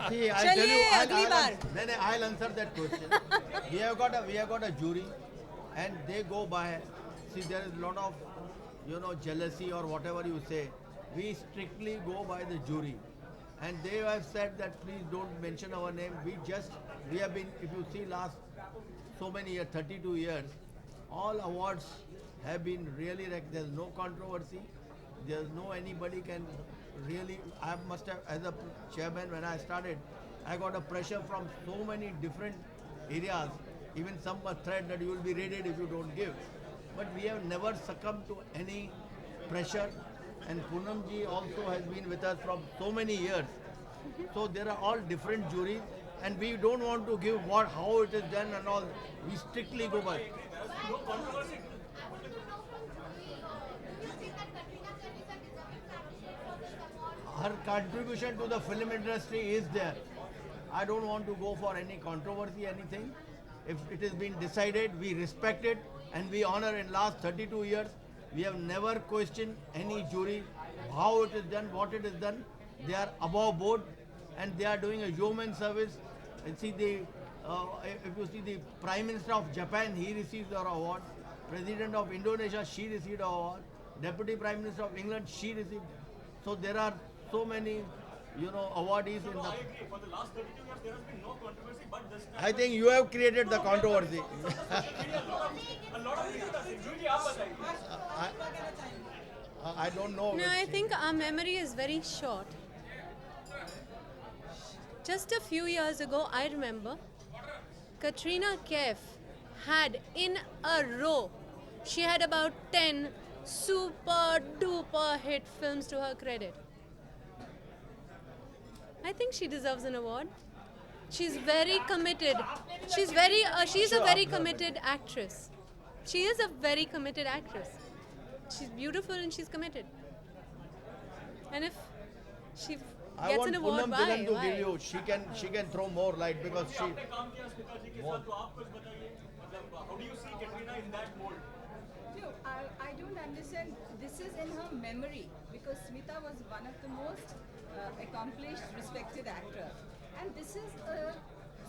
See, I tell you, I'll answer that question. we have got a jury, and they go by. See, there is a lot of, jealousy or whatever you say. We strictly go by the jury, and they have said that please don't mention our name. We have been. If you see last so many years, 32 years, all awards have been really like there's no controversy. There's no anybody can really. I must have, as a chairman when I started, I got a pressure from so many different areas. Even some were threat that you will be raided if you don't give. But we have never succumbed to any pressure. And Poonamji also has been with us from so many years. So there are all different juries, and we don't want to give how it is done and all. We strictly go by. Her contribution to the film industry is there. I don't want to go for any controversy, anything. If it has been decided, we respect it and we honor. In last 32 years, we have never questioned any jury, how it is done, what it is done. They are above board and they are doing a human service. And see if you see the Prime Minister of Japan, he received our award. President of Indonesia, she received our award. Deputy Prime Minister of England, she received. So there are so many, awardees in the. I agree. For the last 32 years, there has been no controversy, but this time. I think you have created the controversy. A lot of people are saying, "Juji, आप बताइए." I don't know. No, I think our memory is very short. Just a few years ago, I remember Katrina Kaif had in a row, she had about 10 super duper hit films to her credit. I think she deserves an award. She's very committed. She's a very committed actress. She is a very committed actress. She's beautiful and she's committed. And if she I gets want an award, Poonam why? Dhilan to give you. She can throw more light because she. आपने काम किया स्मिता जी के साथ, तो आप कुछ बताइए. मतलब, how do you see Katrina in that mold? No, I don't understand. This is in her memory because Smita was one of the most accomplished, respected actor. And this is a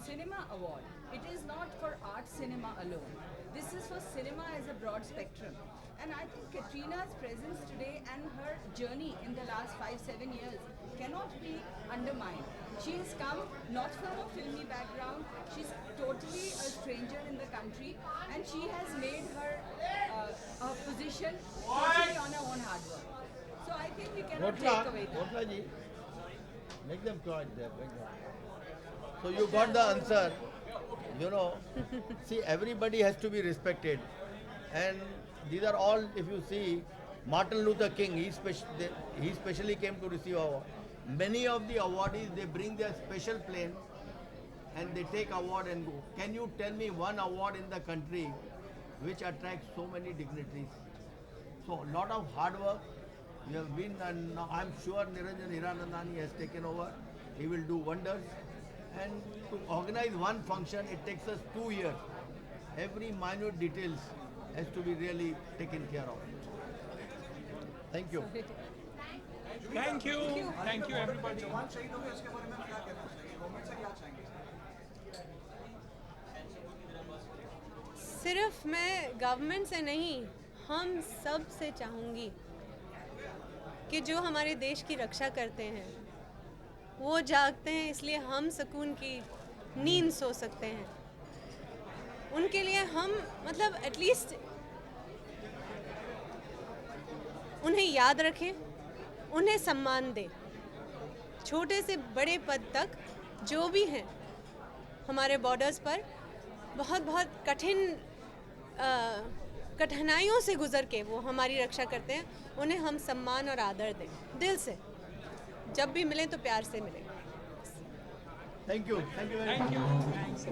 cinema award. It is not for art cinema alone. This is for cinema as a broad spectrum. And I think Katrina's presence today and her journey in the last 5-7 years cannot be undermined. She has come not from a filmy background. She's totally a stranger in the country, and she has made her position totally on her own hard work. So I think we cannot take away that. Botla ji, make them quiet there. So you got the answer. See, everybody has to be respected, and these are all. If you see, Martin Luther King, he specially came to receive award. Many of the awardees, they bring their special plane and they take award and go. Can you tell me one award in the country which attracts so many dignitaries? So a lot of hard work. You have been, and I'm sure Niranjan Hiranandani has taken over. He will do wonders. And to organize one function, it takes us 2 years. Every minute details has to be really taken care of. Thank you. Thank you. Thank you, everybody. सिर्फ मैं government से नहीं, हम सब से चाहूँगी कि जो हमारे देश की रक्षा करते हैं वो जागते हैं, इसलिए हम सुकून की नींद सो सकते हैं. उनके लिए हम मतलब एटलीस्ट उन्हें याद रखें, उन्हें सम्मान दें. छोटे से बड़े पद तक जो भी हैं हमारे बॉर्डर्स पर बहुत बहुत कठिनाइयों से गुजर के वो हमारी रक्षा करते हैं. उन्हें हम सम्मान और आदर दें दिल से. जब भी मिलें तो प्यार से मिलें. Thank you. Thank you very much. Thank you. Thanks.